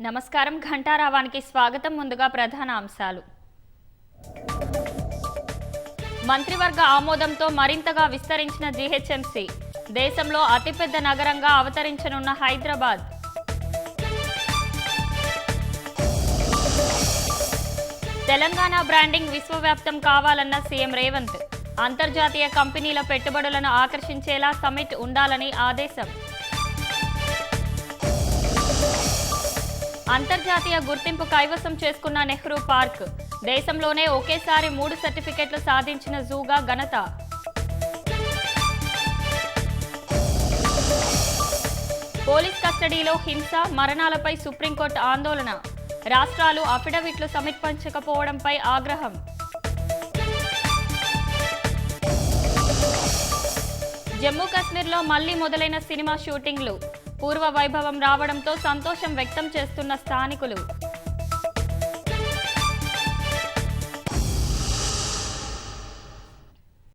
నమస్కారం ఘంటారావానికి స్వాగతం. ముందుగా ప్రధాన అంశాలు. మంత్రివర్గ ఆమోదంతో మరింతగా విస్తరించిన జీహెచ్ఎంసీ. దేశంలో అతిపెద్ద నగరంగా అవతరించనున్న హైదరాబాద్. తెలంగాణ బ్రాండింగ్ విశ్వవ్యాప్తం కావాలన్న సీఎం రేవంత్. అంతర్జాతీయ కంపెనీల పెట్టుబడులను ఆకర్షించేలా సమిట్ ఉండాలని ఆదేశం. అంతర్జాతీయ గుర్తింపు కైవసం చేసుకున్న నెహ్రూ పార్క్. దేశంలోనే ఒకేసారి 3 సర్టిఫికెట్లు సాధించిన జూగా ఘనత. పోలీస్ కస్టడీలో హింస, మరణాలపై సుప్రీంకోర్టు ఆందోళన. రాష్ట్రాలు అఫిడవిట్లు సమర్పించకపోవడంపై ఆగ్రహం. జమ్మూ కాశ్మీర్లో మళ్లీ మొదలైన సినిమా షూటింగ్లు. పూర్వ వైభవం రావడంతో సంతోషం వ్యక్తం చేస్తున్న స్థానికులు.